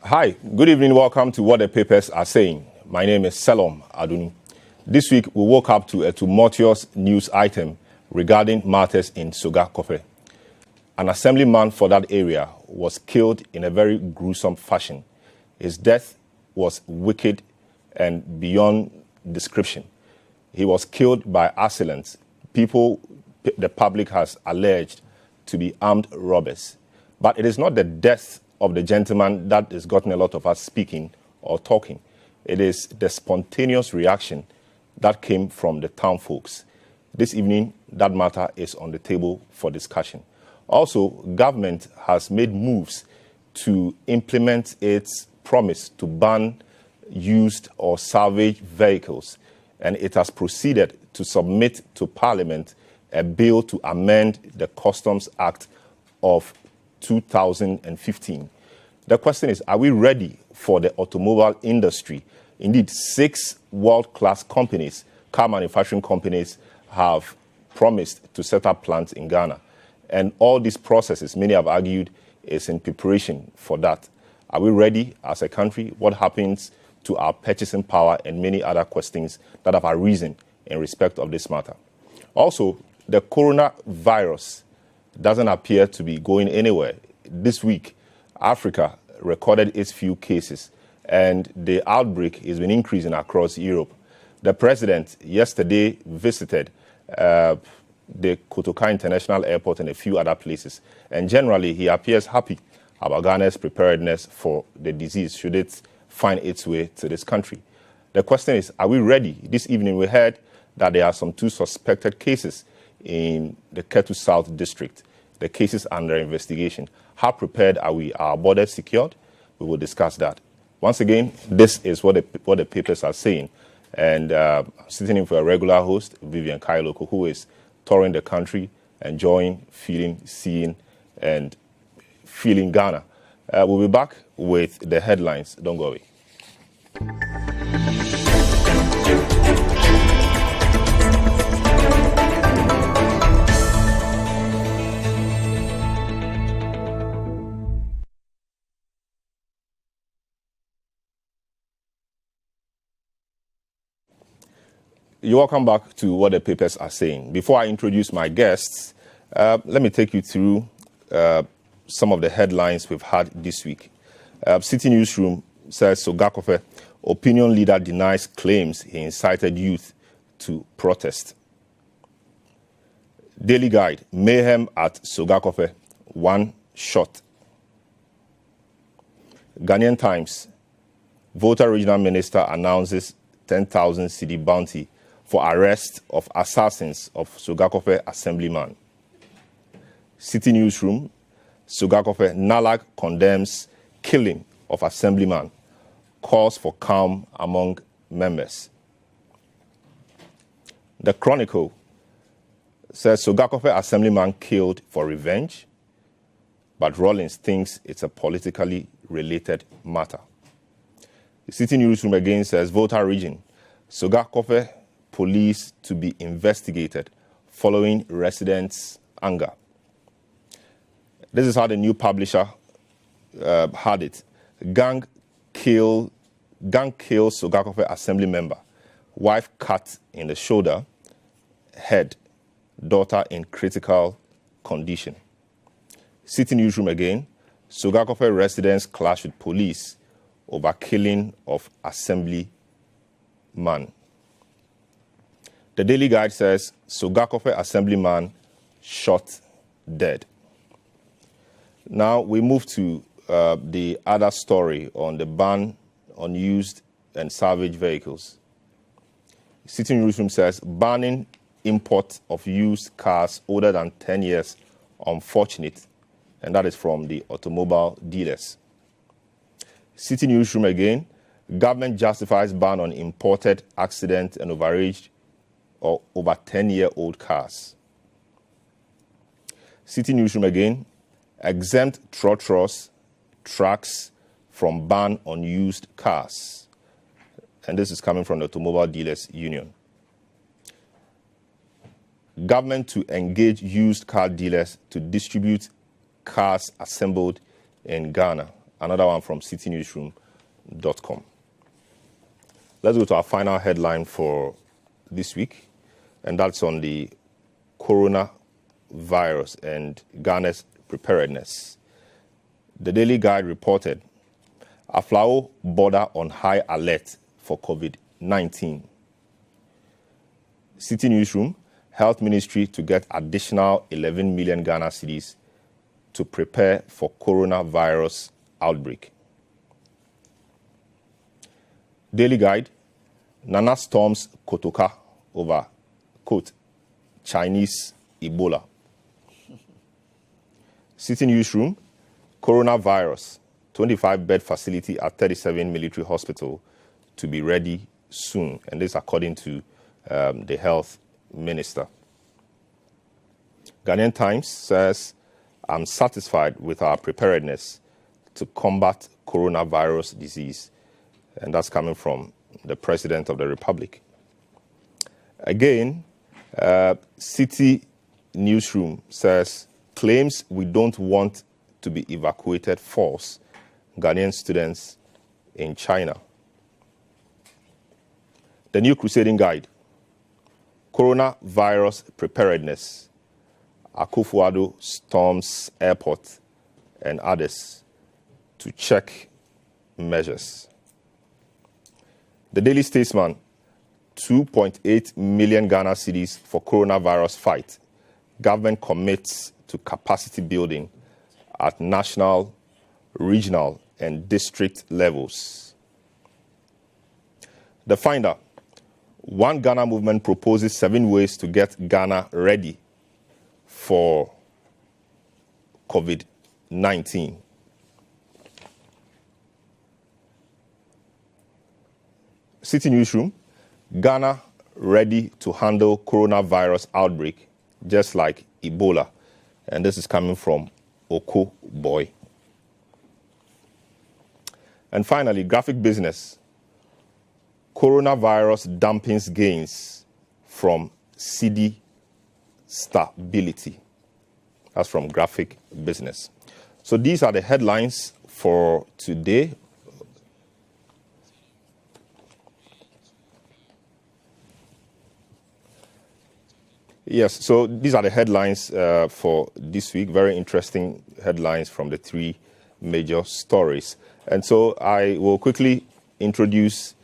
Hi, good evening. Welcome to What the Papers Are Saying. My name is Selorm Adonoo. This week, we woke up to a tumultuous news item regarding matters in Sogakope. An assemblyman for that area was killed in a very gruesome fashion. His death was wicked and beyond description. He was killed by assailants, people the public has alleged to be armed robbers. But it is not the death of the gentleman that has gotten a lot of us speaking or talking. It is the spontaneous reaction that came from the town folks. This evening, that matter is on the table for discussion. Also, government has made moves to implement its promise to ban used or salvaged vehicles, and it has proceeded to submit to Parliament a bill to amend the Customs Act of 2015. The question is, are we ready for the automobile industry? Indeed, 6 world-class companies, car manufacturing companies, have promised to set up plants in Ghana. And all these processes, many have argued, is in preparation for that. Are we ready as a country? What happens to our purchasing power and many other questions that have arisen in respect of this matter? Also, the coronavirus doesn't appear to be going anywhere. This week, Africa recorded its few cases, and the outbreak has been increasing across Europe. The president yesterday visited the Kotoka International Airport and a few other places, and generally he appears happy about Ghana's preparedness for the disease should it find its way to this country. The question is, are we ready? This evening we heard that there are some 2 suspected cases in the Ketu South district. The cases under investigation. How prepared are we? Are our borders secured? We will discuss that. Once again, this is what the papers are saying. And sitting in for a regular host, Vivian Kailoko, who is touring the country, enjoying, feeling, seeing, and feeling Ghana. We'll be back with the headlines. Don't go away. You're welcome back to What the Papers Are Saying. Before I introduce my guests, let me take you through some of the headlines we've had this week. Citi Newsroom says Sogakope opinion leader denies claims he incited youth to protest. Daily Guide, mayhem at Sogakope, 1 shot. Ghanaian Times, Volta Regional Minister announces 10,000 Citi bounty for arrest of assassins of Sogakope Assemblyman. Citi Newsroom, Sogakope Nalag condemns killing of Assemblyman, calls for calm among members. The Chronicle says Sogakope Assemblyman killed for revenge, but Rawlings thinks it's a politically related matter. The Citi Newsroom again says Volta Region, Sogakope police to be investigated following residents' anger. This is how the new publisher had it. Gang kills Sogakope assembly member. Wife cut in the shoulder, head. Daughter in critical condition. Citi Newsroom again. Sogakope residents clash with police over killing of assemblyman. The Daily Guide says Sogakope assemblyman shot dead. Now we move to the other story on the ban on used and salvage vehicles. Citi Newsroom says banning import of used cars older than 10 years unfortunate, and that is from the automobile dealers. Citi Newsroom again, government justifies ban on imported accident and overage or over 10-year-old cars. Citi Newsroom again, exempt trotros trucks from ban on used cars. And this is coming from the Automobile Dealers Union. Government to engage used car dealers to distribute cars assembled in Ghana. another one from citinewsroom.com. Let's go to our final headline for this week, and that's on the coronavirus and Ghana's preparedness. The Daily Guide reported Avle border on high alert for COVID-19. Citi Newsroom, Health Ministry to get additional 11 million Ghana cedis to prepare for coronavirus outbreak. Daily Guide, Nana storms Kotoka over, quote, Chinese Ebola. Citi Newsroom, coronavirus, 25-bed facility at 37 military hospital to be ready soon. And this according to the health minister. Ghanaian Times says, I'm satisfied with our preparedness to combat coronavirus disease. And that's coming from the President of the Republic. Again, Citi Newsroom says, claims we don't want to be evacuated false. Ghanaian students in China. The New Crusading Guide, coronavirus preparedness. Akufo-Addo storms airport and others to check measures. The Daily Statesman, 2.8 million Ghana cedis for coronavirus fight. Government commits to capacity building at national, regional, and district levels. The Finder, One Ghana movement proposes 7 ways to get Ghana ready for COVID-19. Citi Newsroom, Ghana ready to handle coronavirus outbreak, just like Ebola. And this is coming from Oko Boy. And finally, Graphic Business, coronavirus dampens gains from Cedi stability. That's from Graphic Business. So these are the headlines for today. Yes, so these are the headlines for this week. Very interesting headlines from the 3 major stories. And so I will quickly introduce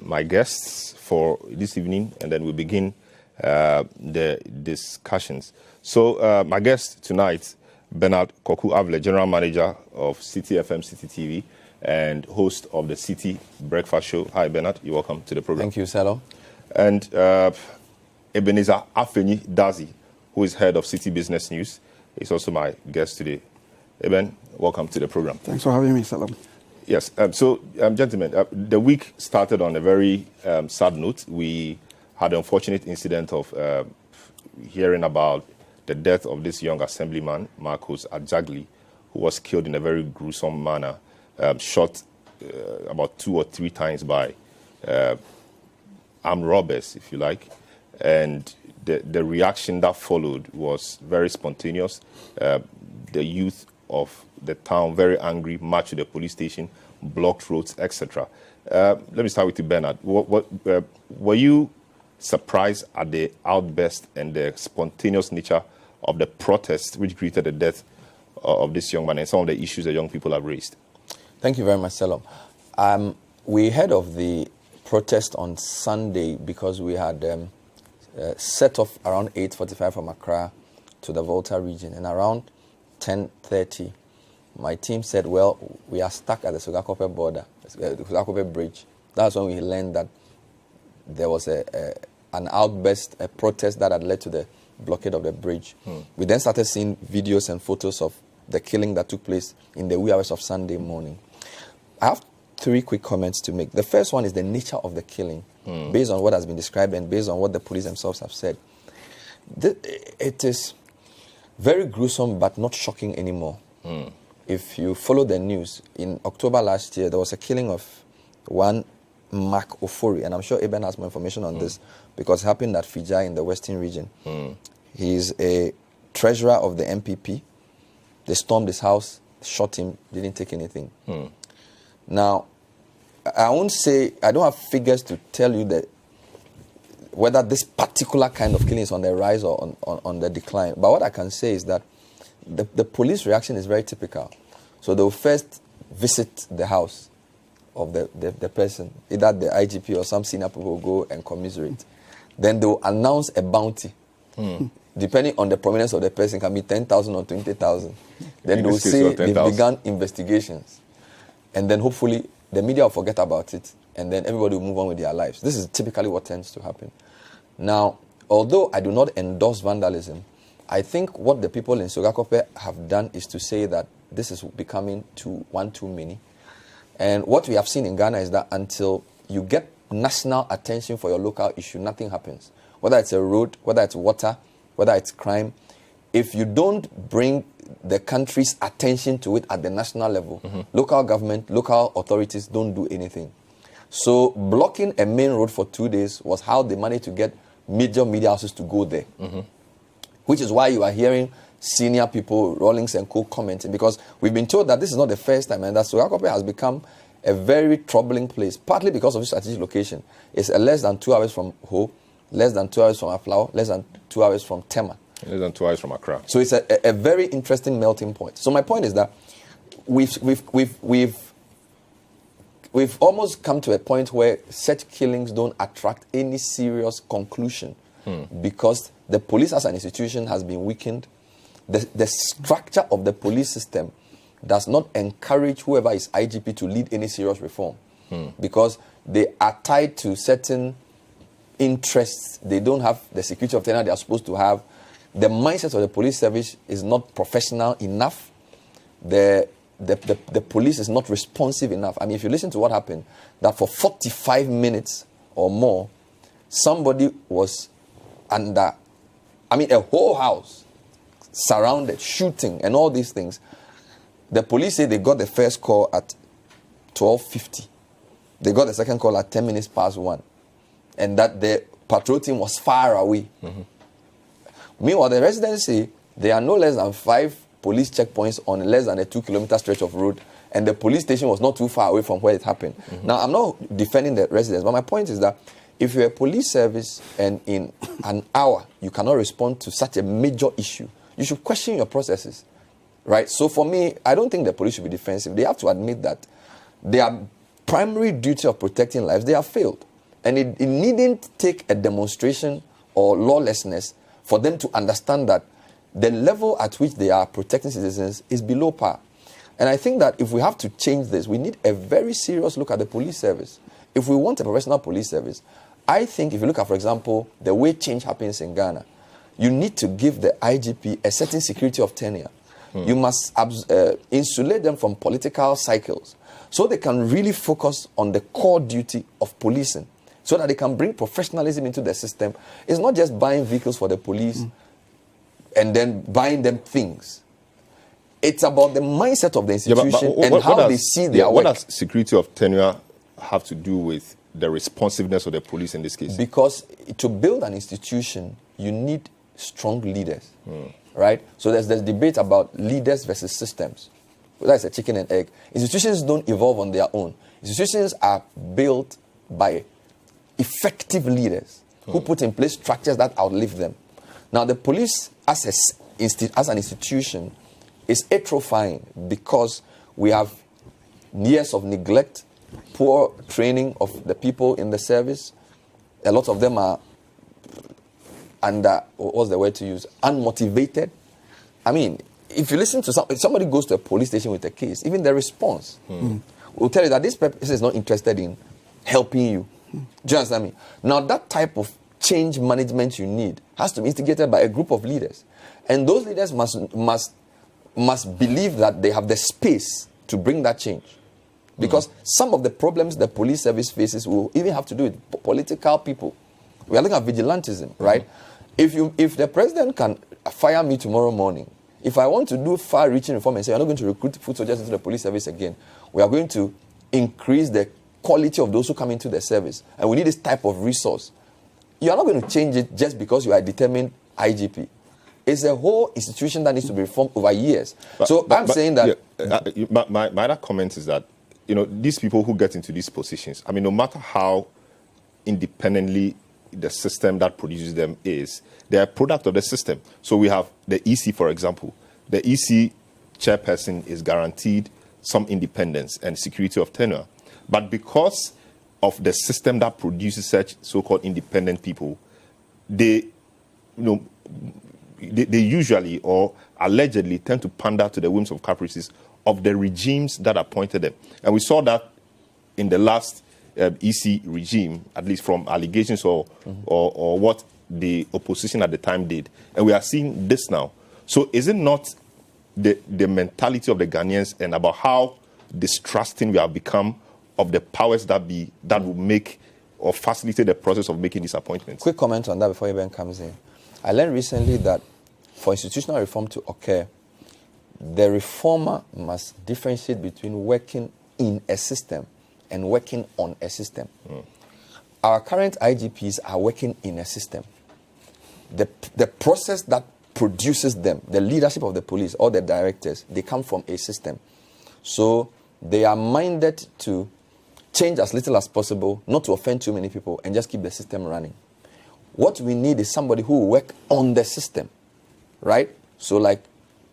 my guests for this evening, and then we'll begin the discussions. So my guest tonight, Bernard Koku Avle, General Manager of Citi FM, Citi TV, and host of the Citi Breakfast Show. Hi, Bernard. You're welcome to the program. Thank you, Selorm. And Ebenezer Afanyi Dadzie, who is head of Citi Business News, is also my guest today. Eben, welcome to the program. Thanks for having me, Selorm. Yes, gentlemen, the week started on a very sad note. We had an unfortunate incident of hearing about the death of this young Assemblyman, Marcus Ajagli, who was killed in a very gruesome manner, shot about 2 or 3 times by armed robbers, if you like. And the reaction that followed was very spontaneous. The youth of the town, very angry, marched to the police station, blocked roads, etc. Let me start with you, Bernard. Were you surprised at the outburst and the spontaneous nature of the protest which greeted the death of this young man and some of the issues that young people have raised? Thank you very much, Selorm. We heard of the protest on Sunday because we had set off around 8:45 from Accra to the Volta region, and around 10:30, my team said, well, we are stuck at the Sogakope border, the Sogakope bridge. That's when we learned that there was an outburst, a protest that had led to the blockade of the bridge. We then started seeing videos and photos of the killing that took place in the wee hours of Sunday morning. I have 3 quick comments to make. The first one is the nature of the killing, based on what has been described and based on what the police themselves have said. It is very gruesome but not shocking anymore. If you follow the news, in October last year, there was a killing of one Mark Ofori, and I'm sure Eben has more information on this because it happened at Fijai in the Western region. He is a treasurer of the MPP. They stormed his house, shot him, didn't take anything. Now, I won't say, I don't have figures to tell you that whether this particular kind of killing is on the rise or on the decline. But what I can say is that the police reaction is very typical. So they'll first visit the house of the person, either the IGP or some senior people will go and commiserate. Then they'll announce a bounty. Depending on the prominence of the person, it can be 10,000 or 20,000. Then they'll say they've begun investigations. And then hopefully the media will forget about it, and then everybody will move on with their lives. This is typically what tends to happen. Now, although I do not endorse vandalism, I think what the people in Sogakope have done is to say that this is becoming too many. And what we have seen in Ghana is that until you get national attention for your local issue, nothing happens. Whether it's a road, whether it's water, whether it's crime, if you don't bring the country's attention to it at the national level, local government, local authorities don't do anything. So blocking a main road for 2 days was how they managed to get major media houses to go there. Which is why you are hearing senior people, Rawlings and co, commenting, because we've been told that this is not the first time, and that Sogakope has become a very troubling place, partly because of its strategic location. It's less than 2 hours from Ho, less than 2 hours from Avle, less than 2 hours from Tema. Less than 2 hours from Accra. So it's a very interesting melting point. So my point is that we've almost come to a point where such killings don't attract any serious conclusion because the police as an institution has been weakened. The structure of the police system does not encourage whoever is IGP to lead any serious reform because they are tied to certain interests. They don't have the security of tenure they are supposed to have. The mindset of the police service is not professional enough. The police is not responsive enough. I mean, if you listen to what happened, that for 45 minutes or more, somebody was under, a whole house surrounded, shooting, and all these things. The police say they got the first call at 12:50. They got the second call at 10 minutes past 1. And that the patrol team was far away. Meanwhile, the residents say there are no less than 5 police checkpoints on less than a 2-kilometer stretch of road, and the police station was not too far away from where it happened. Now, I'm not defending the residents, but my point is that if you're a police service and in an hour you cannot respond to such a major issue, you should question your processes, right? So for me, I don't think the police should be defensive. They have to admit that their primary duty of protecting lives, they have failed. And it needn't take a demonstration or lawlessness for them to understand that the level at which they are protecting citizens is below par. And I think that if we have to change this, we need a very serious look at the police service. If we want a professional police service, I think if you look at, for example, the way change happens in Ghana, you need to give the IGP a certain security of tenure. You must insulate them from political cycles so they can really focus on the core duty of policing, so that they can bring professionalism into the system. It's not just buying vehicles for the police and then buying them things. It's about the mindset of the institution and how they see their work. What does security of tenure have to do with the responsiveness of the police in this case? Because to build an institution, you need strong leaders, right? So there's debate about leaders versus systems. That's a chicken and egg. Institutions don't evolve on their own. Institutions are built by effective leaders who put in place structures that outlive them. Now, the police as an institution is atrophying because we have years of neglect, poor training of the people in the service. A lot of them are under, what's the word to use, unmotivated. I mean, if you listen to if somebody goes to a police station with a case, even the response will tell you that this person is not interested in helping you. Do you understand me? Now, that type of change management you need has to be instigated by a group of leaders. And those leaders must believe that they have the space to bring that change. Because some of the problems the police service faces will even have to do with political people. We are looking at vigilantism, right? If the president can fire me tomorrow morning, if I want to do far-reaching reform and say, I'm not going to recruit foot soldiers into the police service again, we are going to increase the quality of those who come into the service, and we need this type of resource. You are not going to change it just because you are a determined IGP. It's a whole institution that needs to be reformed over years. I'm saying that My other comment is that, these people who get into these positions, no matter how independently the system that produces them is, they are a product of the system. So we have the EC, for example. The EC chairperson is guaranteed some independence and security of tenure. But because of the system that produces such so-called independent people, they usually or allegedly tend to pander to the whims of caprices of the regimes that appointed them. And we saw that in the last EC regime, at least from allegations or what the opposition at the time did. And we are seeing this now. So is it not the mentality of the Ghanaians and about how distrusting we have become of the powers that will make or facilitate the process of making these appointments? Quick comment on that before Eben comes in. I learned recently that for institutional reform to occur, the reformer must differentiate between working in a system and working on a system. Our current IGPs are working in a system. The process that produces them, the leadership of the police or the directors, they come from a system. So they are minded to change as little as possible, not to offend too many people, and just keep the system running. What we need is somebody who will work on the system, right? So like,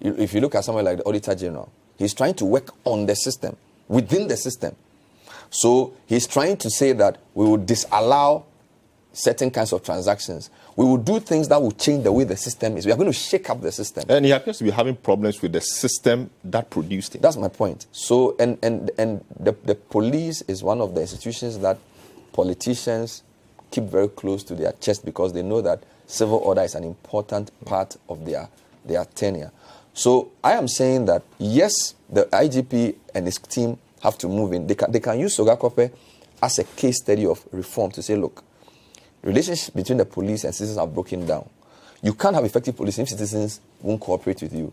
if you look at someone like the Auditor General, he's trying to work on the system, within the system. So he's trying to say that we will disallow certain kinds of transactions. We will do things that will change the way the system is. We are going to shake up the system. And he appears to be having problems with the system that produced him. That's my point. So, and the police is one of the institutions that politicians keep very close to their chest because they know that civil order is an important part of their tenure. So I am saying that, yes, the IGP and his team have to move in. They can use Sogakope as a case study of reform to say, look, relationships between the police and citizens have broken down. You can't have effective policing if citizens won't cooperate with you.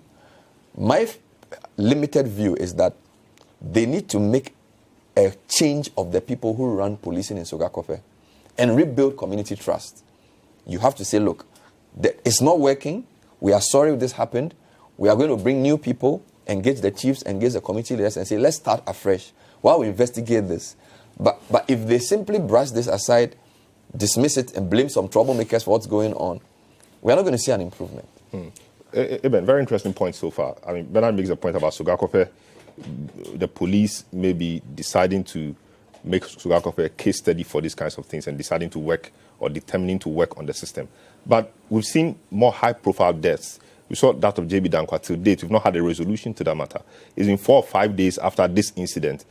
My limited view is that they need to make a change of the people who run policing in Sogakope and rebuild community trust. You have to say, look, it's not working. We are sorry this happened. We are going to bring new people, engage the chiefs, engage the community leaders and say, let's start afresh while we investigate this. But if they simply brush this aside, dismiss it and blame some troublemakers for what's going on, we're not going to see an improvement. Eben, very interesting point so far. Bernard makes a point about Sogakope. The police may be deciding to make Sogakope a case study for these kinds of things and deciding to work or determining to work on the system. But we've seen more high-profile deaths. We saw that of J.B. Dankwa. Till date, we've not had a resolution to that matter. It's been 4 or 5 days after this incident.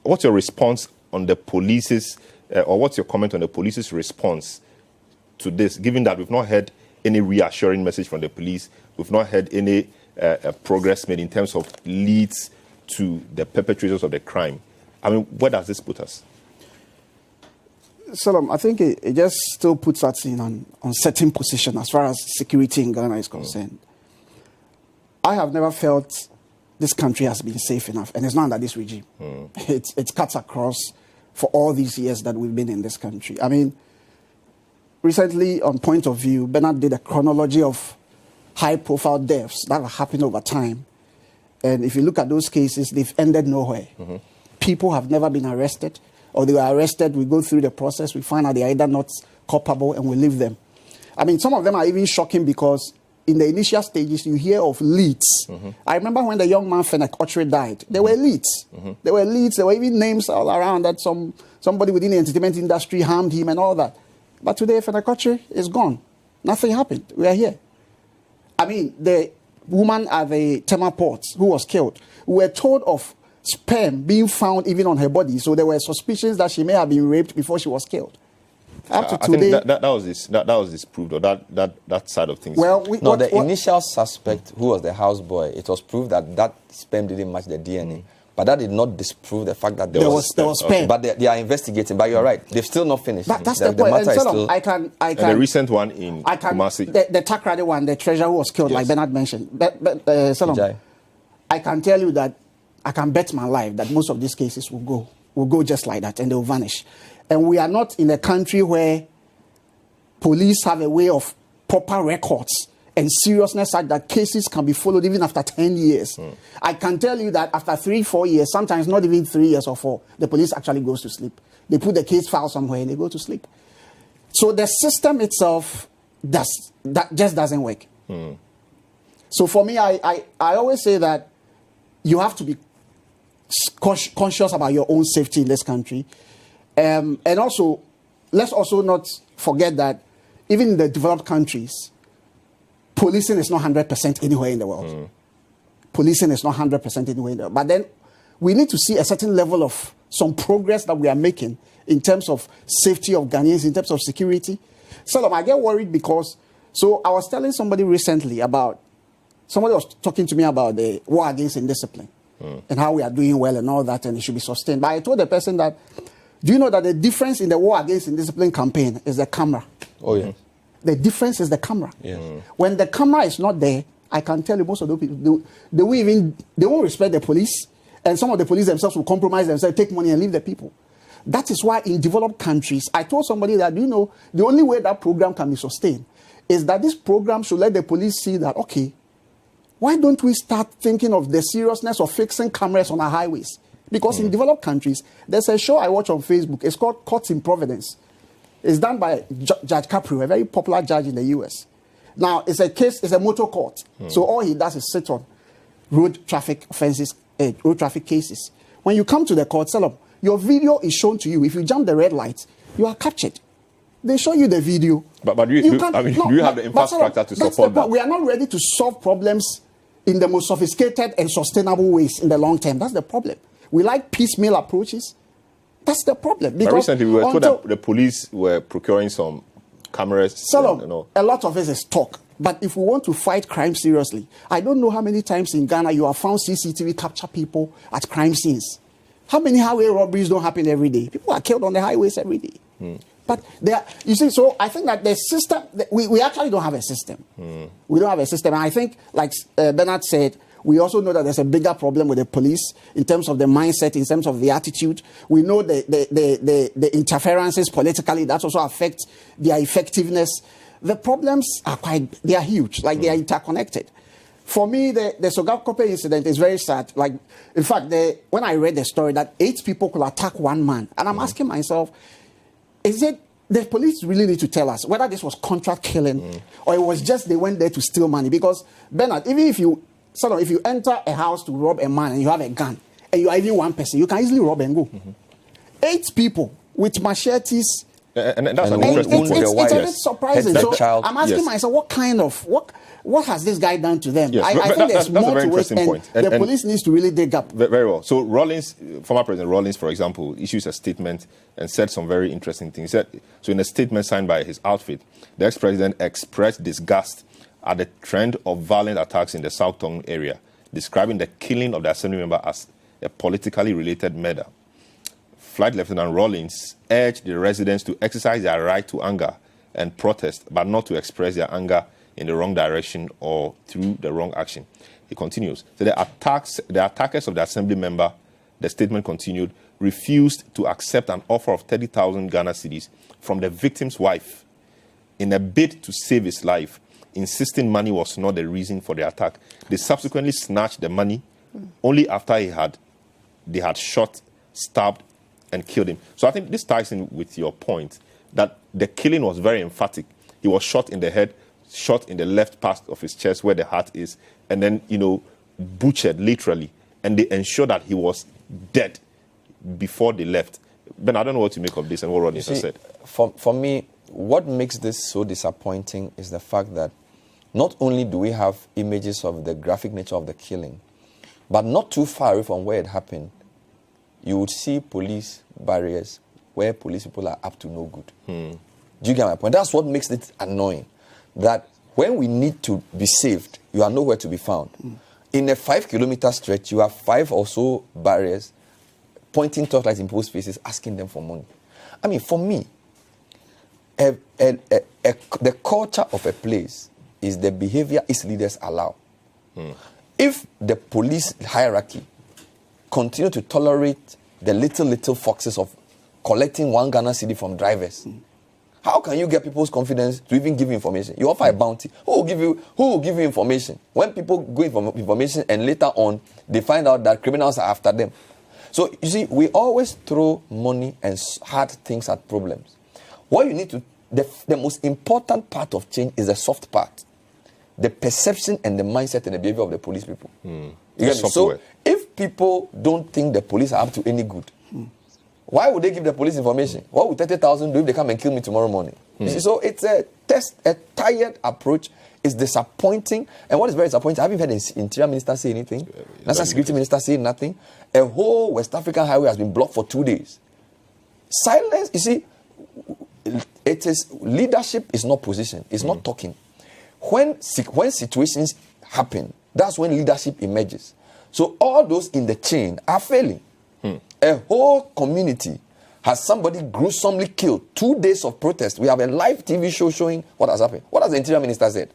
What's your response on the police's or what's your comment on the police's response to this, given that we've not heard any reassuring message from the police, we've not heard any progress made in terms of leads to the perpetrators of the crime? Where does this put us? Selorm, I think it just still puts us in an uncertain position as far as security in Ghana is concerned. I have never felt this country has been safe enough, and it's not under this regime. It cuts across for all these years that we've been in this country. Recently, on Point of View, Bernard did a chronology of high-profile deaths that have happened over time. And if you look at those cases, they've ended nowhere. People have never been arrested, or they were arrested, we go through the process, we find out they are either not culpable, and we leave them. Some of them are even shocking because in the initial stages, you hear of leads. I remember when the young man Fenekotre died, there were leads. There were leads, there were even names all around that somebody within the entertainment industry harmed him and all that. But today, Fenekotre is gone. Nothing happened. We are here. The woman at the Tema port who was killed, we were told of sperm being found even on her body. So there were suspicions that she may have been raped before she was killed. Up to today, think that was disproved, or that side of things. Well, the initial suspect, who was the houseboy, it was proved that sperm didn't match the DNA. But that did not disprove the fact that there was sperm. But they are investigating. But you're right, they've still not finished. But that's the point. matter is still, I can. And the recent one in Kumasi, the Takrady one, the treasurer who was killed, like Bernard mentioned. Selorm, I can tell you that I can bet my life that most of these cases will go just like that, and they will vanish. And we are not in a country where police have a way of proper records and seriousness such that cases can be followed even after 10 years. I can tell you that after 3-4 years, sometimes not even 3 years or 4, the police actually goes to sleep. They put the case file somewhere and they go to sleep. So the system itself that just doesn't work. So for me, I always say that you have to be conscious about your own safety in this country. And also, let's also not forget that even in the developed countries, policing is not 100% anywhere in the world. Policing is not 100% anywhere in the world. But then we need to see a certain level of some progress that we are making in terms of safety of Ghanaians, in terms of security. Selorm, I get worried because, so I was telling somebody recently about, somebody was talking to me about the war against indiscipline and how we are doing well and all that, and it should be sustained. But I told the person that, do you know that the difference in the war against indiscipline campaign is the camera? Oh, yeah. The difference is the camera. Yes. When the camera is not there, I can tell you most of those people, they won't respect the police, and some of the police themselves will compromise themselves, take money and leave the people. That is why in developed countries, I told somebody that, you know, the only way that program can be sustained is that this program should let the police see that, okay, why don't we start thinking of the seriousness of fixing cameras on our highways? Because in developed countries, there's a show I watch on Facebook. It's called Courts in Providence. It's done by Judge Caprio, a very popular judge in the US. Now, it's a motor court. So all he does is sit on road traffic offenses, road traffic cases. When you come to the court, Selorm, your video is shown to you. If you jump the red light, you are captured. They show you the video. But do you have the infrastructure to support that? We are not ready to solve problems in the most sophisticated and sustainable ways in the long term. That's the problem. We like piecemeal approaches. That's the problem. But recently we were told that the police were procuring some cameras. Selorm, a lot of it is talk. But if we want to fight crime seriously, I don't know how many times in Ghana you have found CCTV capture people at crime scenes. How many highway robberies don't happen every day? People are killed on the highways every day. But you see, so I think that the system, we actually don't have a system. We don't have a system. And I think, like Bernard said, we also know that there's a bigger problem with the police in terms of the mindset, in terms of the attitude. We know the interferences politically that also affect their effectiveness. The problems are they are huge, like they are interconnected. For me, the Sogakope incident is very sad. Like, in fact, when I read the story that 8 people could attack one man, and I'm asking myself, is it the police really need to tell us whether this was contract killing or it was just they went there to steal money? Because, Bernard, even if you enter a house to rob a man and you have a gun and you are even one person, you can easily rob and go. 8 people with machetes. And that's an interesting point. It's a bit surprising. So I'm asking myself, what has this guy done to them? Yes, I think there's more to it, and the police needs to really dig up. Very well. So former President Rawlings, for example, issues a statement and said some very interesting things. He said, so in a statement signed by his outfit, the ex-president expressed disgust at the trend of violent attacks in the South Tongue area, describing the killing of the assembly member as a politically related murder. Flight Lieutenant Rawlings urged the residents to exercise their right to anger and protest, but not to express their anger in the wrong direction or through the wrong action. He continues. So the attackers of the assembly member, the statement continued, refused to accept an offer of 30,000 Ghana cedis from the victim's wife in a bid to save his life, insisting money was not the reason for the attack. They subsequently snatched the money only after they had shot, stabbed, and killed him. So I think this ties in with your point that the killing was very emphatic. He was shot in the head, shot in the left part of his chest where the heart is, and then, butchered literally. And they ensured that he was dead before they left. Ben, I don't know what to make of this and what Ronnie has said. For me, what makes this so disappointing is the fact that not only do we have images of the graphic nature of the killing, but not too far away from where it happened, you would see police barriers where police people are up to no good. Do you get my point? That's what makes it annoying. That when we need to be saved, you are nowhere to be found. In a 5-kilometer stretch, you have 5 or so barriers pointing torchlights in people's faces, asking them for money. I mean, for me, the culture of a place is the behavior its leaders allow. If the police hierarchy continue to tolerate the little foxes of collecting 1 Ghana cedi from drivers, How can you get people's confidence to even give you information? You offer a bounty. Who will give you information? When people go for information and later on they find out that criminals are after them. So you see, we always throw money and hard things at problems. What you need to, the most important part of change is the soft part. The perception and the mindset and the behavior of the police people. You get me? So if people don't think the police are up to any good, why would they give the police information? What would 30,000 do if they come and kill me tomorrow morning? You see, so it's a tired approach. It's disappointing. And what is very disappointing, I haven't heard the Interior Minister say anything. National Security Minister say nothing. A whole West African highway has been blocked for 2 days. Silence, you see, it is leadership is not position. It's not talking. When situations happen, that's when leadership emerges. So all those in the chain are failing. A whole community has somebody gruesomely killed. 2 days of protest. We have a live TV show showing what has happened. What has the Interior Minister said?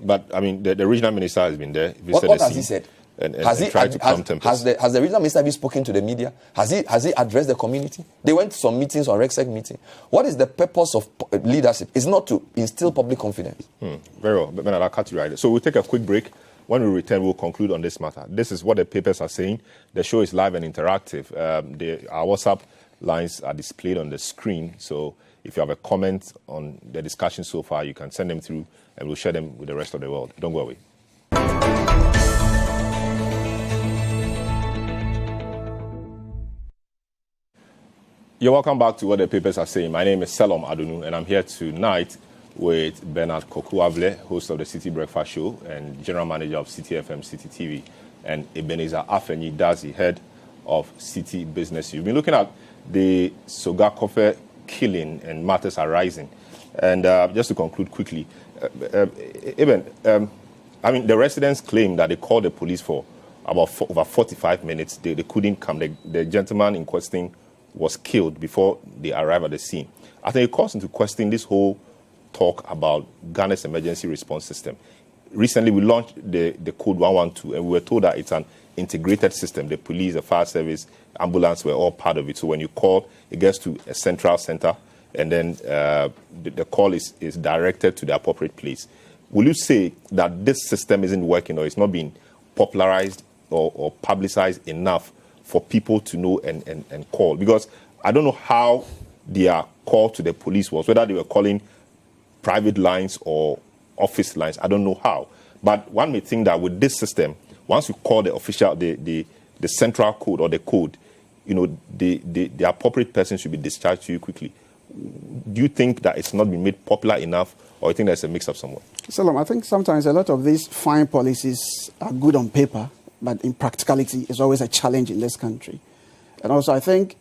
But, I mean, the regional minister has been there. What has he said? And tried to calm tempers. Has the regional minister even spoken to the media? Has he addressed the community? They went to some meetings on RECSEC meeting. What is the purpose of leadership? It's not to instill public confidence. Very well. But I'll cut you right there. So we'll take a quick break. When we return, we'll conclude on this matter. This is what the papers are saying. The show is live and interactive. Our WhatsApp lines are displayed on the screen. So if you have a comment on the discussion so far, you can send them through and we'll share them with the rest of the world. Don't go away. You're welcome back to what the papers are saying. My name is Selorm Adonoo, and I'm here tonight with Bernard Avle, host of the Citi Breakfast Show and general manager of Citi FM, Citi TV, and Ebenezer Afanyi, Dadzie, head of Citi Business. You've been looking at the Sogakope killing and matters arising. And just to conclude quickly, I mean, the residents claim that they called the police for about over 45 minutes. They couldn't come. The gentleman in question was killed before they arrived at the scene. I think it calls into question this whole talk about Ghana's emergency response system. Recently, we launched the code 112, and we were told that it's an integrated system. The police, the fire service, ambulance were all part of it. So when you call, it gets to a central center, and then the call is directed to the appropriate place. Will you say that this system isn't working, or it's not being popularized or publicized enough for people to know and call? Because I don't know how their call to the police was, whether they were calling private lines or office lines. I don't know how. But one may think that with this system, once you call the official, the central code or the code, you know, the appropriate person should be discharged to you quickly. Do you think that it's not been made popular enough, or you think there's a mix-up somewhere? Selorm, I think sometimes a lot of these fine policies are good on paper, but in practicality, it's always a challenge in this country. And also, I think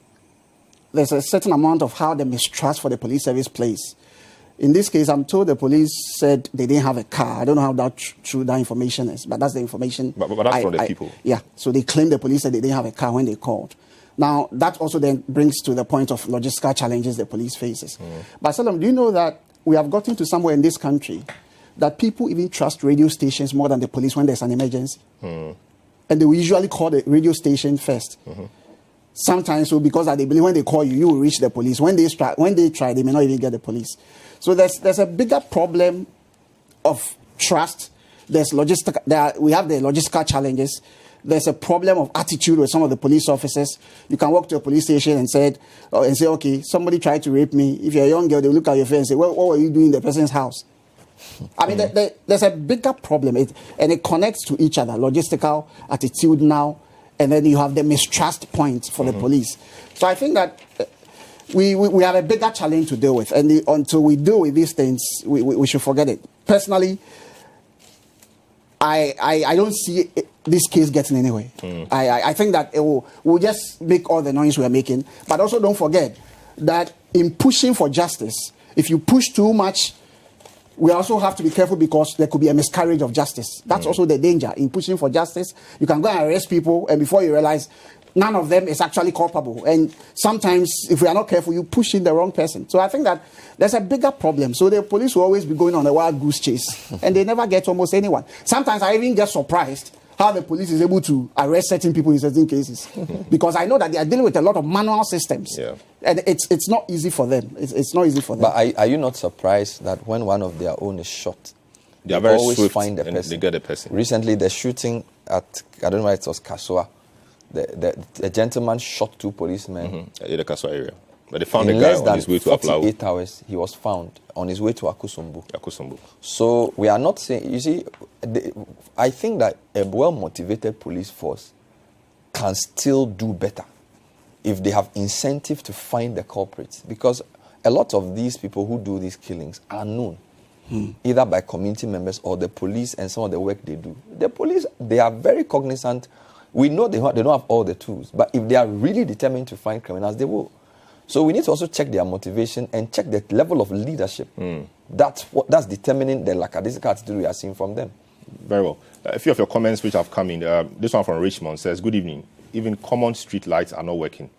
there's a certain amount of how the mistrust for the police service plays. In this case, I'm told the police said they didn't have a car. I don't know how true that information is, but that's the information. But that's from the people. Yeah, so they claim the police said they didn't have a car when they called. Now, that also then brings to the point of logistical challenges the police faces. But Selorm, do you know that we have gotten to somewhere in this country that people even trust radio stations more than the police when there's an emergency? And they will usually call the radio station first. Sometimes, so because they believe when they call you, you will reach the police. When they try, they may not even get the police. So there's a bigger problem of trust. We have the logistical challenges. There's a problem of attitude with some of the police officers. You can walk to a police station and say, okay, somebody tried to rape me. If you're a young girl, they'll look at your face and say, what were you doing in the person's house? I mean, there's a bigger problem, and it connects to each other. Logistical, attitudinal, and then you have the mistrust point for the police. So I think that we have a bigger challenge to deal with, and until we deal with these things, we should forget it. Personally, I don't see this case getting anywhere. I think that we'll just make all the noise we're making, but also don't forget that in pushing for justice, if you push too much, we also have to be careful because there could be a miscarriage of justice. That's also the danger. In pushing for justice, you can go and arrest people, and before you realize, none of them is actually culpable. And sometimes, if we are not careful, you push in the wrong person. So I think that there's a bigger problem. So the police will always be going on a wild goose chase, and they never get almost anyone. Sometimes I even get surprised how the police is able to arrest certain people in certain cases. Because I know that they are dealing with a lot of manual systems. Yeah. And it's not easy for them. It's not easy for them. But are you not surprised that when one of their own is shot, They are very always swift find the and person? they get the person. Recently, the shooting at, I don't know why it was Kaswa. The gentleman shot 2 policemen. In the Kaswa area. But they found In the guy less on than his way to 48 Avle. hours, he was found on his way to Akusumbu. Yakusumbu. So we are not saying, you see, I think that a well-motivated police force can still do better if they have incentive to find the culprits. Because a lot of these people who do these killings are known, either by community members or the police and some of the work they do. The police, they are very cognizant. We know they don't have all the tools, but if they are really determined to find criminals, they will. So we need to also check their motivation and check the level of leadership. That's determining the lackadaisical attitude we are seeing from them. Very well. A few of your comments which have come in. This one from Richmond says, good evening. Even common street lights are not working.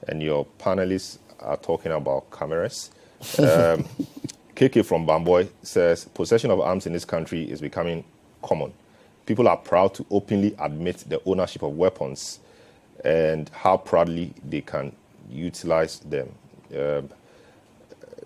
And your panelists are talking about cameras. KK from Bamboy says, possession of arms in this country is becoming common. People are proud to openly admit the ownership of weapons and how proudly they can utilize them.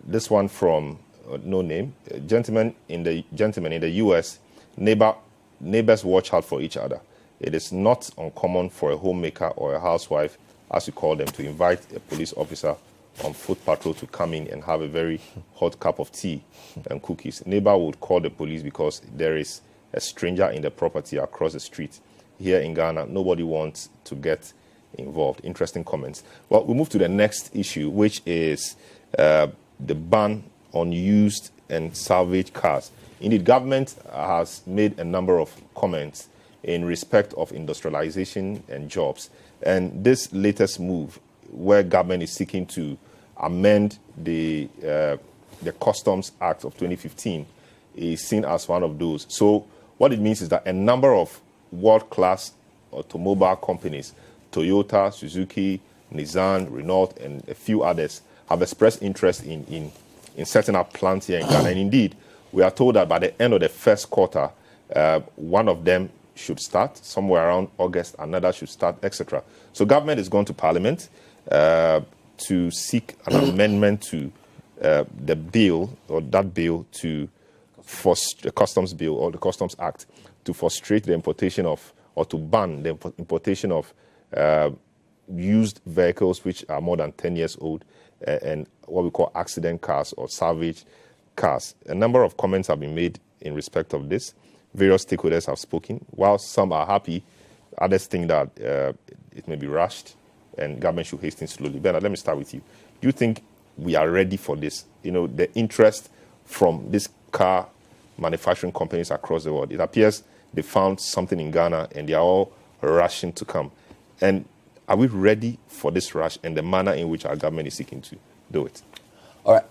This one from no name. Gentlemen in the U.S., neighbors watch out for each other. It is not uncommon for a homemaker or a housewife, as you call them, to invite a police officer on foot patrol to come in and have a very hot cup of tea and cookies. Neighbor would call the police because there is a stranger in the property across the street. Here in Ghana, nobody wants to get involved. Interesting comments. Well, we move to the next issue, which is the ban on used and salvage cars. Indeed, government has made a number of comments in respect of industrialization and jobs. And this latest move, where government is seeking to amend the Customs Act of 2015, is seen as one of those. So what it means is that a number of world-class automobile companies, Toyota, Suzuki, Nissan, Renault, and a few others, have expressed interest in setting up plants here in Ghana. And indeed, we are told that by the end of the first quarter, one of them should start, somewhere around August, another should start, etc. So government is going to Parliament to seek an amendment to the bill, or that bill, to the Customs Bill, or the Customs Act, to frustrate the importation of, or to ban the importation of used vehicles which are more than 10 years old, and what we call accident cars or salvage cars. A number of comments have been made in respect of this. Various stakeholders have spoken. While some are happy, others think that it may be rushed and government should hasten slowly. Bernard, let me start with you. Do you think we are ready for this? You know, the interest from these car manufacturing companies across the world. It appears they found something in Ghana and they are all rushing to come. And are we ready for this rush and the manner in which our government is seeking to do it? All right,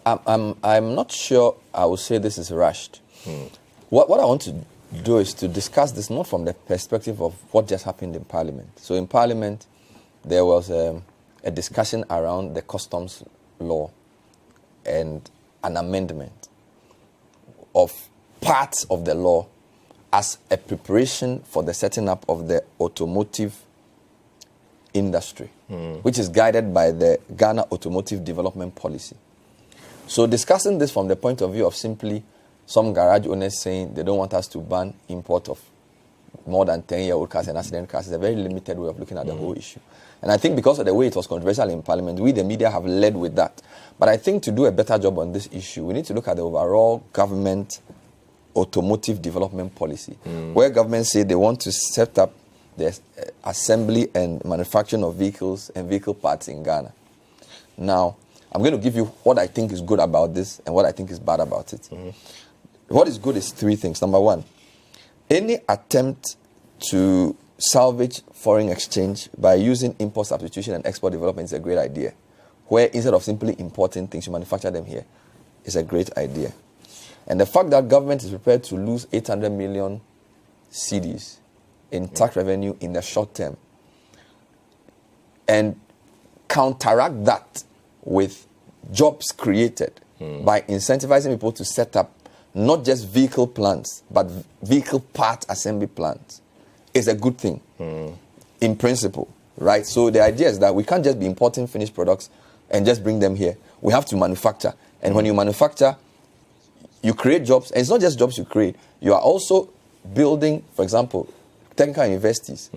I'm not sure I would say this is rushed. What I want to do is to discuss this not from the perspective of what just happened in Parliament. So in Parliament, there was a discussion around the customs law and an amendment of parts of the law as a preparation for the setting up of the automotive industry, which is guided by the Ghana Automotive Development Policy. So discussing this from the point of view of simply some garage owners saying they don't want us to ban import of more than 10-year-old cars and accident cars is a very limited way of looking at the whole issue. And I think because of the way it was controversial in Parliament, we, the media, have led with that. But I think to do a better job on this issue, we need to look at the overall government automotive development policy, where government say they want to set up the assembly and manufacturing of vehicles and vehicle parts in Ghana. Now, I'm going to give you what I think is good about this and what I think is bad about it. What is good is three things. Number one, any attempt to salvage foreign exchange by using import substitution and export development is a great idea, where instead of simply importing things, you manufacture them here, is a great idea. And the fact that government is prepared to lose 800 million cedis in tax revenue in the short term and counteract that with jobs created by incentivizing people to set up not just vehicle plants, but vehicle part assembly plants, is a good thing in principle, right? So the idea is that we can't just be importing finished products and just bring them here. We have to manufacture. And when you manufacture, you create jobs. And it's not just jobs you create. You are also building, for example, technical universities,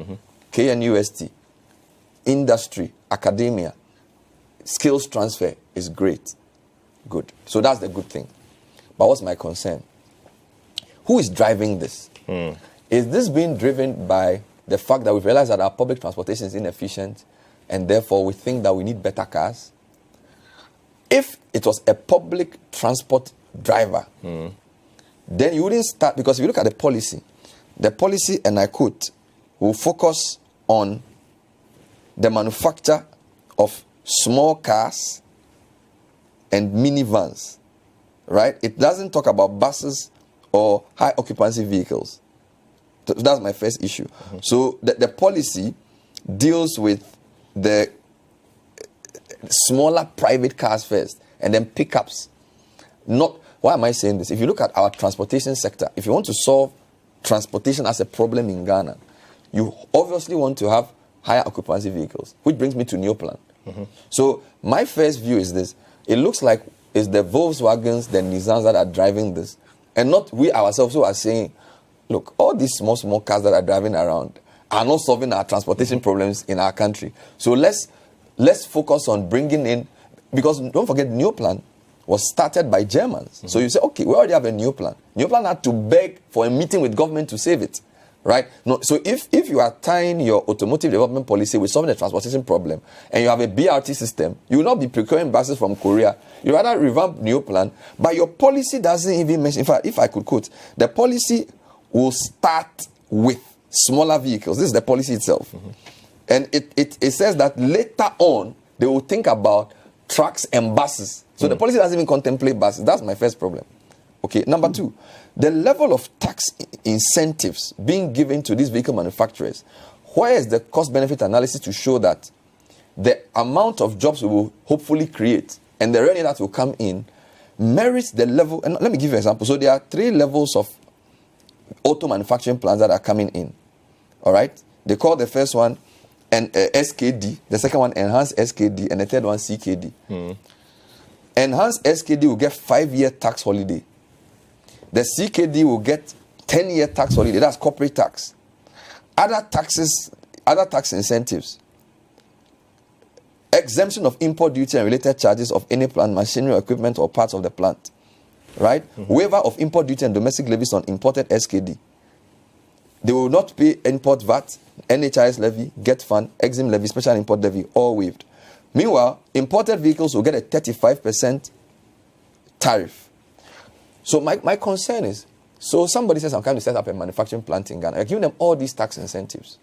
KNUST, industry, academia, skills transfer is great. Good. So that's the good thing. But what's my concern? Who is driving this? Is this being driven by the fact that we've realized that our public transportation is inefficient and therefore we think that we need better cars? If it was a public transport driver, then you wouldn't start, because if you look at the policy, and I quote, will focus on the manufacture of small cars and minivans, right? It doesn't talk about buses or high occupancy vehicles. That's my first issue. So the policy deals with the smaller private cars first and then pickups. Not, why am I saying this? If you look at our transportation sector, if you want to solve transportation as a problem in Ghana, you obviously want to have higher occupancy vehicles, which brings me to Neoplan. So my first view is this. It looks like it's the Volkswagens, the Nissans that are driving this, and not we ourselves who are saying, look, all these small cars that are driving around are not solving our transportation problems in our country. So let's focus on bringing in, because don't forget, Neoplan was started by Germans. So you say, okay, we already have a Neoplan. Neoplan had to beg for a meeting with government to save it, right? No, so if you are tying your automotive development policy with solving the transportation problem, and you have a BRT system, you will not be procuring buses from Korea. You rather revamp Neoplan, but your policy doesn't even mention, in fact, if I could quote, the policy will start with smaller vehicles. This is the policy itself. And it says that later on, they will think about trucks and buses. So the policy doesn't even contemplate buses. That's my first problem. Okay, number two, the level of tax incentives being given to these vehicle manufacturers. Where is the cost-benefit analysis to show that the amount of jobs we will hopefully create and the revenue that will come in merits the level? And let me give you an example. So there are 3 levels of auto manufacturing plants that are coming in. All right? They call the first one SKD, the second one enhanced SKD, and the third one CKD. Enhanced SKD will get 5-year tax holiday. The CKD will get 10-year tax holiday. That's corporate tax. Other tax incentives. Exemption of import duty and related charges of any plant, machinery, equipment, or parts of the plant. Right? Waiver of import duty and domestic levies on imported SKD. They will not pay import VAT, NHIS levy, GET fund, EXIM levy, special import levy, all waived. Meanwhile, imported vehicles will get a 35% tariff. So my concern is, so somebody says I'm coming to set up a manufacturing plant in Ghana. You're giving them all these tax incentives.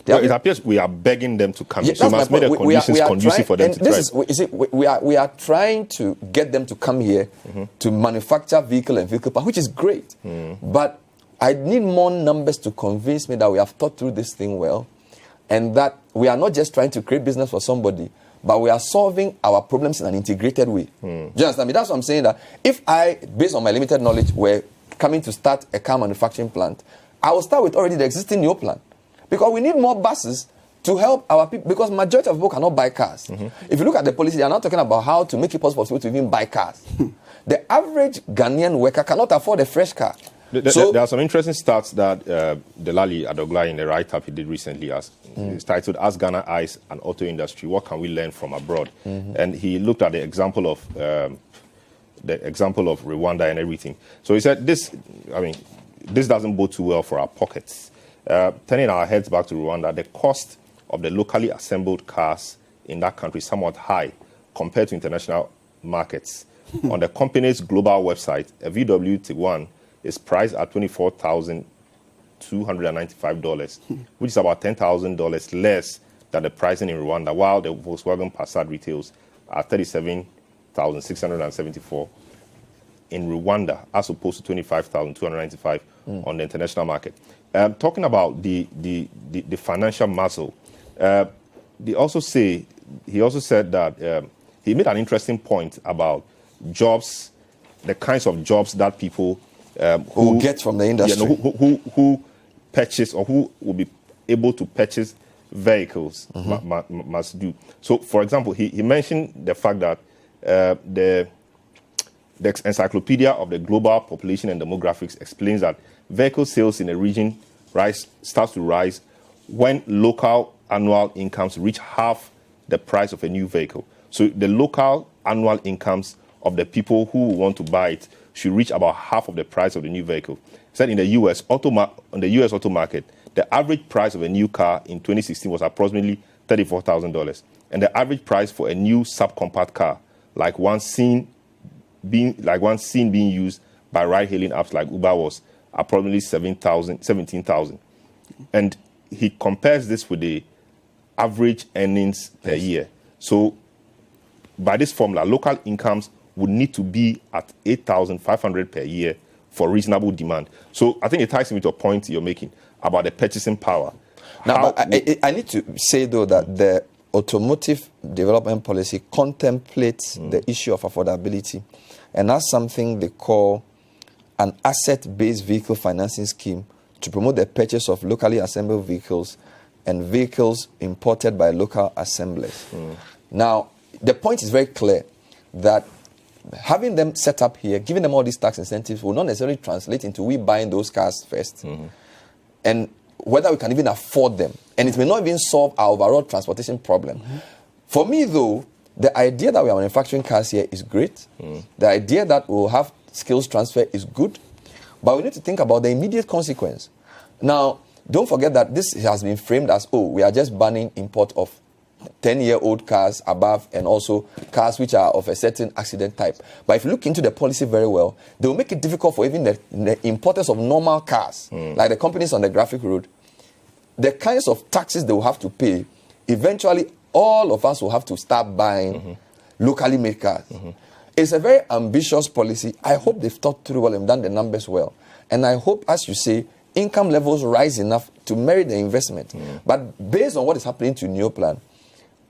Well, it appears we are begging them to come in. So we must make the conditions conducive for them to try. We are trying to get them to come here to manufacture vehicle and vehicle part, which is great. But I need more numbers to convince me that we have thought through this thing well, and that we are not just trying to create business for somebody, but we are solving our problems in an integrated way. Do you understand me? That's what I'm saying, that if I, based on my limited knowledge, were coming to start a car manufacturing plant, I will start with already the existing Neoplan. Because we need more buses to help our people, because majority of people cannot buy cars. If you look at the policy, they are not talking about how to make it possible for people to even buy cars. The average Ghanaian worker cannot afford a fresh car. There are some interesting stats that Delali Adogla in the write-up he did recently. It's titled, "As Ghana Eyes an Auto Industry, What Can We Learn from Abroad?" And he looked at the example of Rwanda and everything. So he said, this doesn't bode too well for our pockets. Turning our heads back to Rwanda, the cost of the locally assembled cars in that country is somewhat high compared to international markets. On the company's global website, a VW Tiguan is priced at $24,295, which is about $10,000 less than the pricing in Rwanda, while the Volkswagen Passat retails at $37,674 in Rwanda, as opposed to $25,295 on the international market. Talking about the financial muscle, he also said that he made an interesting point about jobs, the kinds of jobs that people who get from the industry, who purchase or who will be able to purchase vehicles must do. So, for example, he mentioned the fact that the Encyclopedia of the Global Population and Demographics explains that vehicle sales in a region starts to rise when local annual incomes reach half the price of a new vehicle. So the local annual incomes of the people who want to buy it should reach about half of the price of the new vehicle. He said in the U.S. auto market, the average price of a new car in 2016 was approximately $34,000, and the average price for a new subcompact car, like one seen being used by ride-hailing apps like Uber, was approximately $17,000. And he compares this with the average earnings per year. So by this formula, local incomes would need to be at $8,500 per year for reasonable demand. So I think it ties into a point you're making about the purchasing power. Now, I need to say, though, that the automotive development policy contemplates the issue of affordability, and that's something they call an asset-based vehicle financing scheme to promote the purchase of locally assembled vehicles and vehicles imported by local assemblers. Now, the point is very clear that having them set up here, giving them all these tax incentives, will not necessarily translate into we buying those cars first. And whether we can even afford them. And it may not even solve our overall transportation problem. For me, though, the idea that we are manufacturing cars here is great. The idea that we'll have skills transfer is good. But we need to think about the immediate consequence. Now, don't forget that this has been framed as, we are just banning import of 10-year-old cars above, and also cars which are of a certain accident type. But if you look into the policy very well, they will make it difficult for even the importers of normal cars, like the companies on the graphic road, the kinds of taxes they will have to pay. Eventually, all of us will have to start buying locally made cars. It's a very ambitious policy. I hope they've thought through well and done the numbers well. And I hope, as you say, income levels rise enough to merit the investment. But based on what is happening to Neoplan,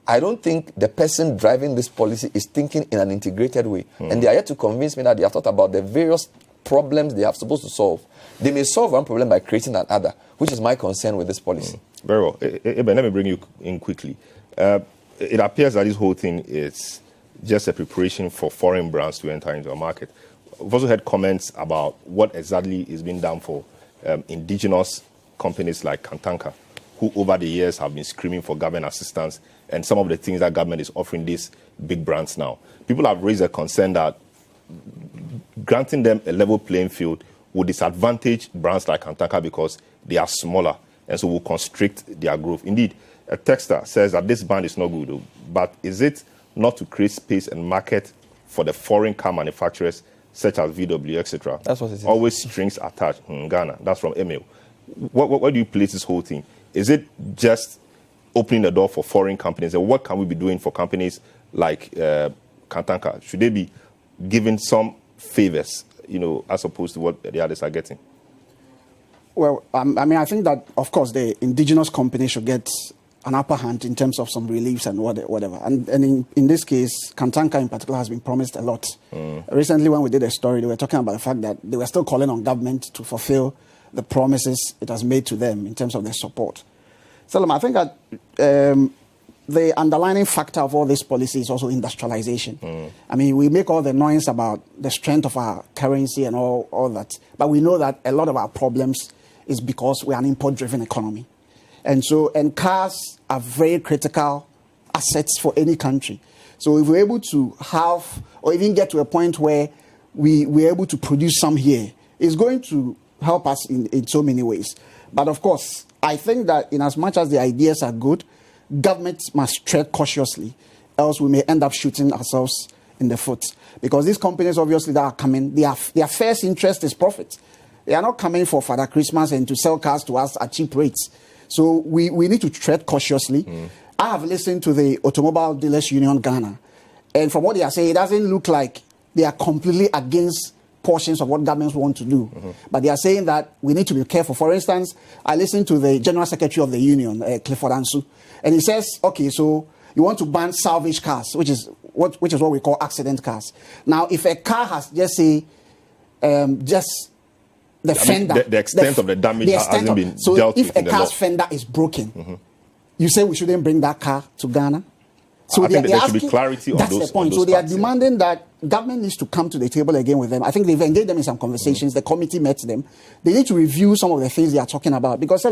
I don't think the person driving this policy is thinking in an integrated way. And they are yet to convince me that they have thought about the various problems they are supposed to solve. They may solve one problem by creating another, which is my concern with this policy. Very well. Eben, let me bring you in quickly. It appears that this whole thing is just a preparation for foreign brands to enter into a market. We've also heard comments about what exactly is being done for indigenous companies like Kantanka, who over the years have been screaming for government assistance, and some of the things that government is offering these big brands now. People have raised a concern that granting them a level playing field will disadvantage brands like Kantanka because they are smaller, and so will constrict their growth. Indeed, a texter says that this ban is not good, but is it not to create space and market for the foreign car manufacturers such as VW, etc.? That's what it is. Always strings attached. Ghana. That's from Emil. Where do you place this whole thing? Is it just opening the door for foreign companies? And what can we be doing for companies like Kantanka? Should they be given some favors, as opposed to what the others are getting? Well, I think that, of course, the indigenous companies should get an upper hand in terms of some reliefs and whatever. And in this case, Kantanka in particular has been promised a lot. Recently, when we did a story, they were talking about the fact that they were still calling on government to fulfill the promises it has made to them in terms of their support. Selorm, I think that the underlying factor of all this policy is also industrialization. I mean, we make all the noise about the strength of our currency and all that, but we know that a lot of our problems is because we are an import-driven economy. And cars are very critical assets for any country. So if we're able to have, or even get to a point where we're able to produce some here, it's going to help us in so many ways. But of course, I think that in as much as the ideas are good, governments must tread cautiously, else we may end up shooting ourselves in the foot. Because these companies, obviously, that are coming, their first interest is profit. They are not coming for Father Christmas and to sell cars to us at cheap rates. So we need to tread cautiously. I have listened to the Automobile Dealers Union Ghana, and from what they are saying, it doesn't look like they are completely against portions of what governments want to do. But they are saying that we need to be careful. For instance, I listened to the General Secretary of the Union, Clifford Ansu, and he says, okay, so you want to ban salvage cars, which is what we call accident cars. Now, if a car has just the fender. The extent of the damage hasn't been dealt with. So if a car's fender is broken, you say we shouldn't bring that car to Ghana? So I think there should be clarity on those. That's the point. So they are demanding that government needs to come to the table again with them. I think they've engaged them in some conversations. The committee met them. They need to review some of the things they are talking about. Because,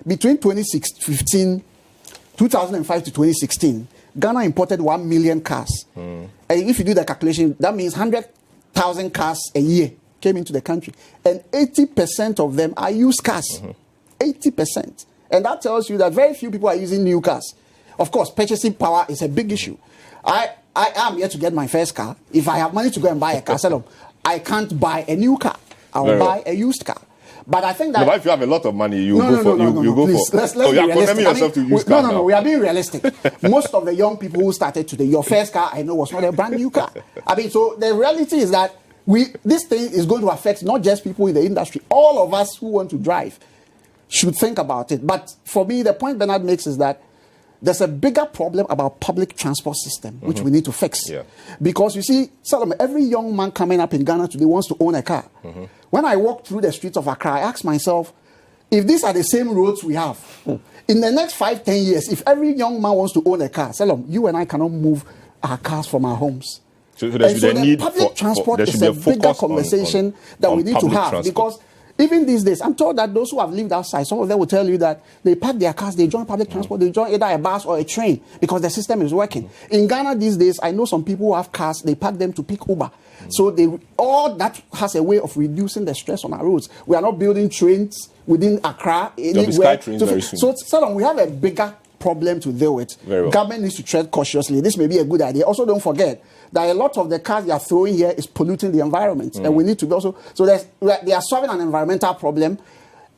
between 2005 to 2016, Ghana imported 1 million cars. And if you do the calculation, that means 100,000 cars a year came into the country. And 80% of them are used cars. 80%. And that tells you that very few people are using new cars. Of course, purchasing power is a big issue. I am here to get my first car. If I have money to go and buy a car, I can't buy a new car. I will buy a used car. But I think that... No, if you have a lot of money, you go for... Let's be realistic. Yourself to use no, we are being realistic. Most of the young people who started today, your first car, I know, was not a brand new car. So the reality is that this thing is going to affect not just people in the industry. All of us who want to drive should think about it. But for me, the point Bernard makes is that there's a bigger problem about public transport system, which we need to fix. Yeah. Because you see, Selorm, every young man coming up in Ghana today wants to own a car. When I walk through the streets of Accra, I ask myself, if these are the same roads we have, in the next 5-10 years, if every young man wants to own a car, Selorm, you and I cannot move our cars from our homes. So the public transport is a bigger conversation that we need to have. Because even these days, I'm told that those who have lived outside, some of them will tell you that they park their cars, they join public transport, they join either a bus or a train because the system is working. In Ghana these days, I know some people who have cars, they park them to pick Uber. So all that has a way of reducing the stress on our roads. We are not building trains within Accra. So, Selorm, we have a bigger problem to deal with. Government needs to tread cautiously. This may be a good idea. Also, don't forget that a lot of the cars they are throwing here is polluting the environment. And we need to be also... So they are solving an environmental problem,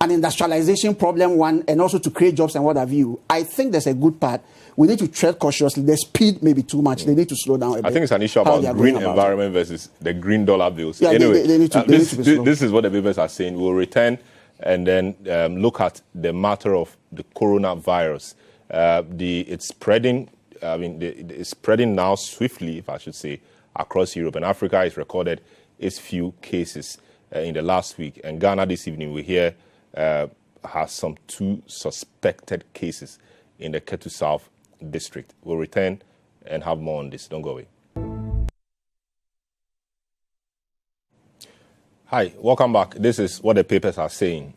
an industrialization problem, one, and also to create jobs and what have you. I think there's a good part. We need to tread cautiously. The speed may be too much. They need to slow down a bit. I think it's an issue about green environment versus the green dollar bills. Yeah, anyway, they need to be slow. This is what the papers are saying. We'll return and then look at the matter of the coronavirus. It's spreading... it's spreading now swiftly, if I should say, across Europe. And Africa has recorded its few cases in the last week. And Ghana this evening, we hear, has some 2 suspected cases in the Ketu South district. We'll return and have more on this. Don't go away. Hi, welcome back. This is what the papers are saying.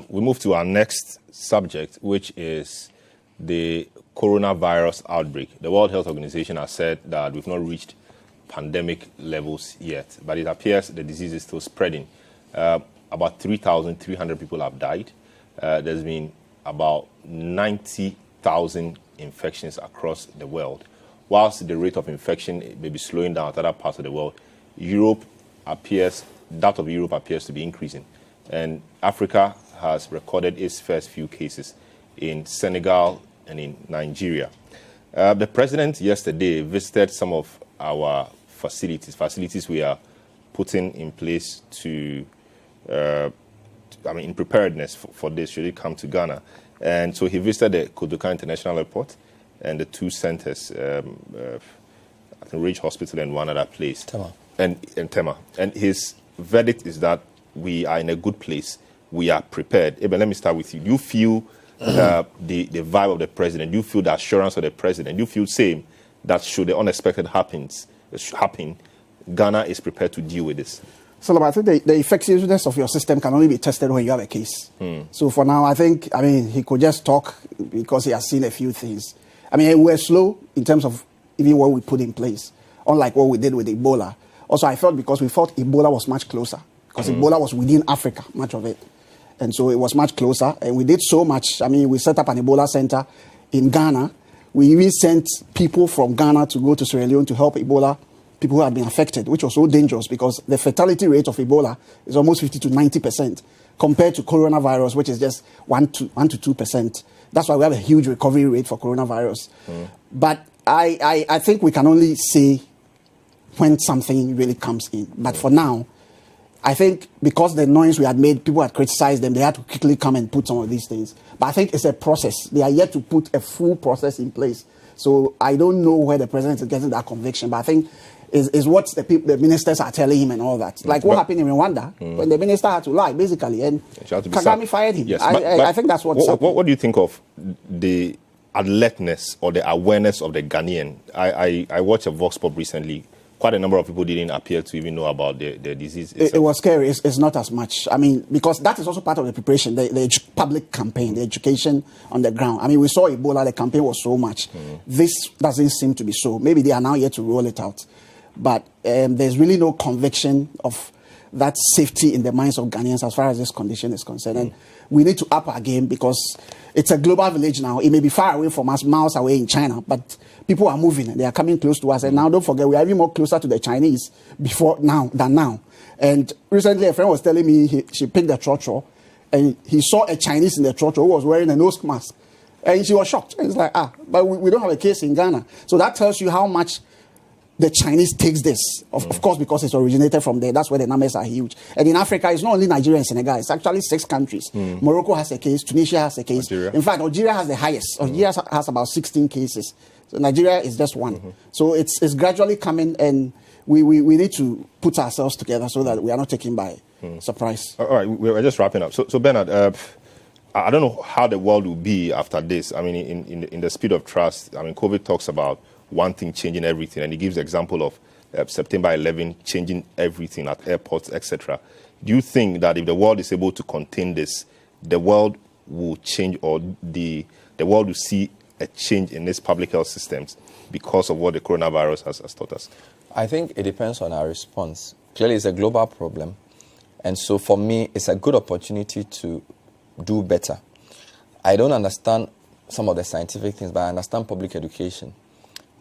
We move to our next subject, which is the coronavirus outbreak. The World Health Organization has said that we've not reached pandemic levels yet, but it appears the disease is still spreading. About 3,300 people have died. There's been about 90,000 infections across the world. Whilst the rate of infection may be slowing down at other parts of the world, that of Europe appears to be increasing. And Africa has recorded its first few cases in Senegal and in Nigeria. The president yesterday visited some of our facilities we are putting in place in preparedness for this should it come to Ghana. And so he visited the Kodoka International Airport and the 2 centers, I think Ridge Hospital and one other place. Tema. And Tema. And his verdict is that we are in a good place. We are prepared. Eben, let me start with you. Do you feel the vibe of the president? Do you feel the assurance of the president? Do you feel same that should the unexpected happen, Ghana is prepared to deal with this? So I think the effectiveness of your system can only be tested when you have a case. So for now, I think, he could just talk because he has seen a few things. We're slow in terms of even what we put in place, unlike what we did with Ebola. Also, I felt because we thought Ebola was much closer, because Ebola was within Africa, much of it. And so it was much closer, and we did so much. We set up an Ebola center in Ghana. We even sent people from Ghana to go to Sierra Leone to help Ebola, people who had been affected, which was so dangerous because the fatality rate of Ebola is almost 50 to 90% compared to coronavirus, which is just 1 to 2%. That's why we have a huge recovery rate for coronavirus. But I think we can only say when something really comes in. But for now, I think because the noise we had made, people had criticized them, they had to quickly come and put some of these things. But I think it's a process. They are yet to put a full process in place. So I don't know where the president is getting that conviction. But I think is what the ministers are telling him and all that. Like what happened in Rwanda when the minister had to lie, basically, and Kagame fired him. Yes, I think that's what's happening. What do you think of the alertness or the awareness of the Ghanaian? I watched a Vox Pop recently. Quite a number of people didn't appear to even know about the disease. It was scary. It's not as much. I mean, because that is also part of the preparation, the public campaign, the education on the ground. I mean, we saw Ebola, the campaign was so much. This doesn't seem to be so. Maybe they are now yet to roll it out. But there's really no conviction of that safety in the minds of Ghanaians as far as this condition is concerned. And we need to up our game because it's a global village now. It may be far away from us, miles away in China, but people are moving and they are coming close to us. And now, don't forget, we are even more closer to the Chinese than now. And recently, a friend was telling me she picked a trotro and he saw a Chinese in the trotro who was wearing a nose mask. And she was shocked. And it's like, but we don't have a case in Ghana. So that tells you how much the Chinese takes this, of course, because it's originated from there. That's where the numbers are huge. And in Africa, it's not only Nigeria and Senegal. It's actually 6 countries. Morocco has a case. Tunisia has a case. Nigeria. In fact, Algeria has the highest. Algeria has about 16 cases. So Nigeria is just one. So it's gradually coming, and we need to put ourselves together so that we are not taken by surprise. All right, we're just wrapping up. So Bernard, I don't know how the world will be after this. I mean, in the speed of trust, I mean, COVID talks about one thing changing everything, and he gives example of September 11 changing everything at airports, etc. Do you think that if the world is able to contain this, the world will change, or the world will see a change in its public health systems because of what the coronavirus has taught us? I think it depends on our response. Clearly, it's a global problem, and so for me, it's a good opportunity to do better. I don't understand some of the scientific things, but I understand public education.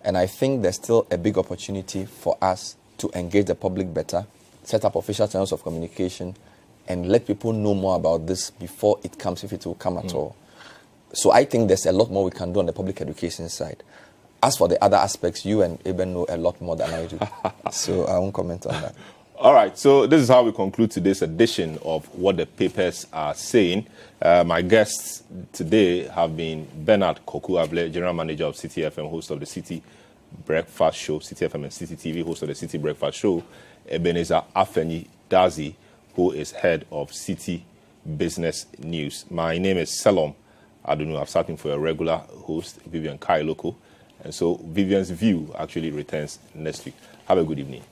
And I think there's still a big opportunity for us to engage the public better, set up official channels of communication, and let people know more about this before it comes, if it will come at all. So I think there's a lot more we can do on the public education side. As for the other aspects, you and Eben know a lot more than I do. So I won't comment on that. All right, so this is how we conclude today's edition of What the Papers Are Saying. My guests today have been Bernard Koku Avle, General Manager of Citi FM, host of the Citi Breakfast Show, Citi FM and Citi TV, host of the Citi Breakfast Show, Ebenezer Afanyi Dadzie, who is head of Citi Business News. My name is Selorm Adonoo. I'm starting for a regular host, Vivian Kailoko. And so Vivian's View actually returns next week. Have a good evening.